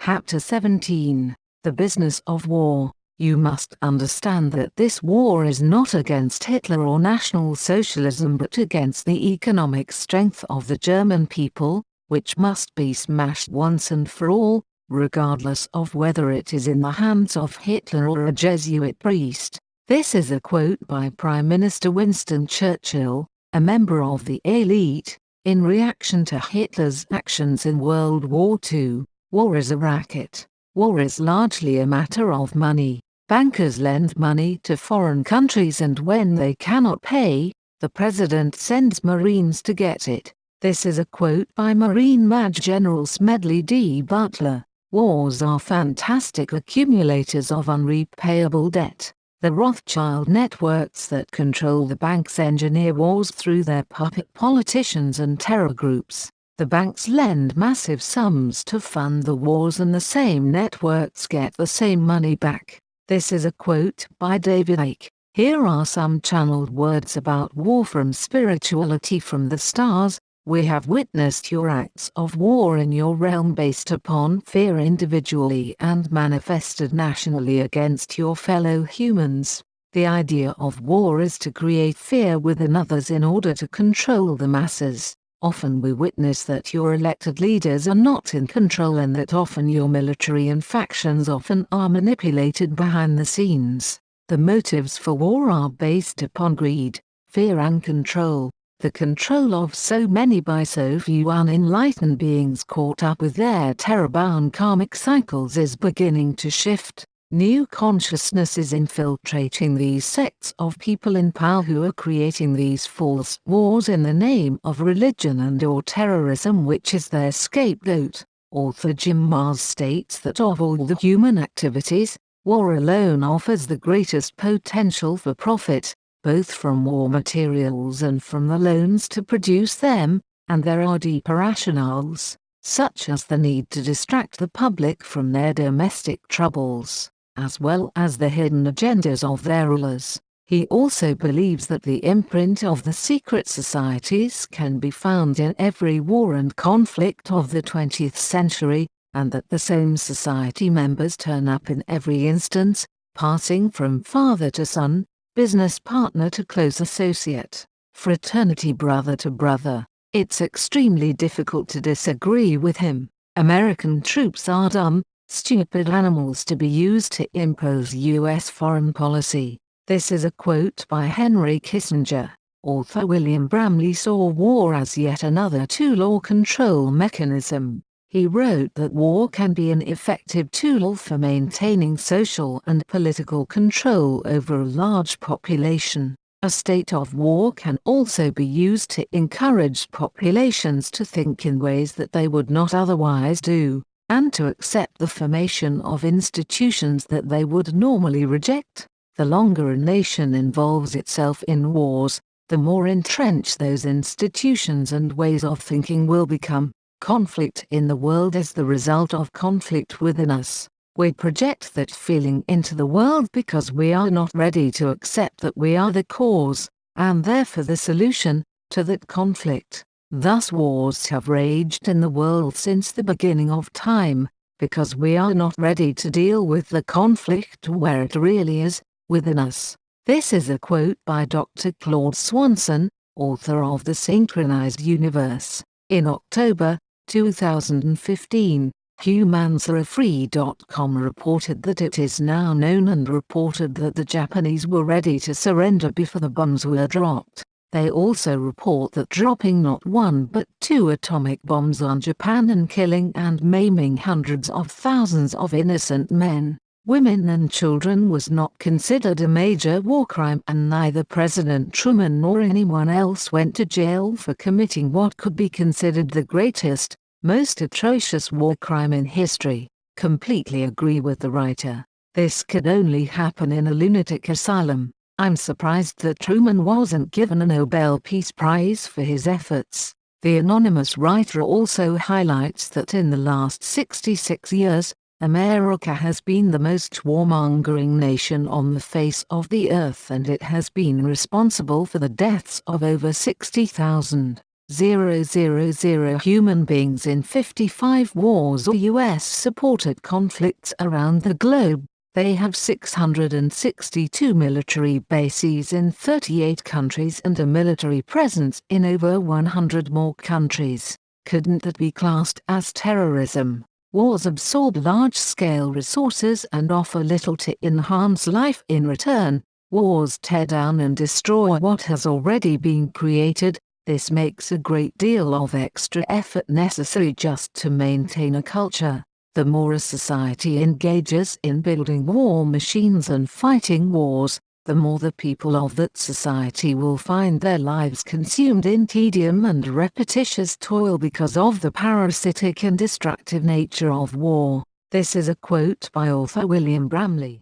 Chapter 17. The Business of War. You must understand that this war is not against Hitler or National Socialism but against the economic strength of the German people, which must be smashed once and for all, regardless of whether it is in the hands of Hitler or a Jesuit priest. This is a quote by Prime Minister Winston Churchill, a member of the elite, in reaction to Hitler's actions in World War II. War is a racket. War is largely a matter of money. Bankers lend money to foreign countries and when they cannot pay, the president sends Marines to get it. This is a quote by Marine Maj General Smedley D. Butler. Wars are fantastic accumulators of unrepayable debt. The Rothschild networks that control the banks engineer wars through their puppet politicians and terror groups. The banks lend massive sums to fund the wars and the same networks get the same money back. This is a quote by David Icke. Here are some channeled words about war from Spirituality from the Stars. We have witnessed your acts of war in your realm based upon fear individually and manifested nationally against your fellow humans. The idea of war is to create fear within others in order to control the masses. Often we witness that your elected leaders are not in control and that often your military and factions often are manipulated behind the scenes. The motives for war are based upon greed, fear and control. The control of so many by so few unenlightened beings caught up with their terror-bound karmic cycles is beginning to shift. New consciousness is infiltrating these sects of people in power who are creating these false wars in the name of religion and/or terrorism, which is their scapegoat. Author Jim Mars states that of all the human activities, war alone offers the greatest potential for profit, both from war materials and from the loans to produce them, and there are deeper rationales, such as the need to distract the public from their domestic troubles, as well as the hidden agendas of their rulers. He also believes that the imprint of the secret societies can be found in every war and conflict of the 20th century, and that the same society members turn up in every instance, passing from father to son, business partner to close associate, fraternity brother to brother. It's extremely difficult to disagree with him. American troops are dumb, stupid animals to be used to impose U.S. foreign policy. This is a quote by Henry Kissinger. Author William Bramley saw war as yet another tool or control mechanism. He wrote that war can be an effective tool for maintaining social and political control over a large population. A state of war can also be used to encourage populations to think in ways that they would not otherwise do, and to accept the formation of institutions that they would normally reject. The longer a nation involves itself in wars, the more entrenched those institutions and ways of thinking will become. Conflict in the world is the result of conflict within us. We project that feeling into the world because we are not ready to accept that we are the cause, and therefore the solution, to that conflict. Thus wars have raged in the world since the beginning of time, because we are not ready to deal with the conflict where it really is, within us. This is a quote by Dr. Claude Swanson, author of The Synchronized Universe. In October 2015, HumanSarafree.com reported that it is now known and reported that the Japanese were ready to surrender before the bombs were dropped. They also report that dropping not one but two atomic bombs on Japan and killing and maiming hundreds of thousands of innocent men, women and children was not considered a major war crime, and neither President Truman nor anyone else went to jail for committing what could be considered the greatest, most atrocious war crime in history. Completely agree with the writer. This could only happen in a lunatic asylum. I'm surprised that Truman wasn't given a Nobel Peace Prize for his efforts. The anonymous writer also highlights that in the last 66 years, America has been the most warmongering nation on the face of the earth, and it has been responsible for the deaths of over 60,000. 0,000 human beings in 55 wars or US-supported conflicts around the globe. They have 662 military bases in 38 countries and a military presence in over 100 more countries. Couldn't that be classed as terrorism? Wars absorb large-scale resources and offer little to enhance life in return. Wars tear down and destroy what has already been created. This makes a great deal of extra effort necessary just to maintain a culture. The more a society engages in building war machines and fighting wars, the more the people of that society will find their lives consumed in tedium and repetitious toil because of the parasitic and destructive nature of war. This is a quote by author William Bramley.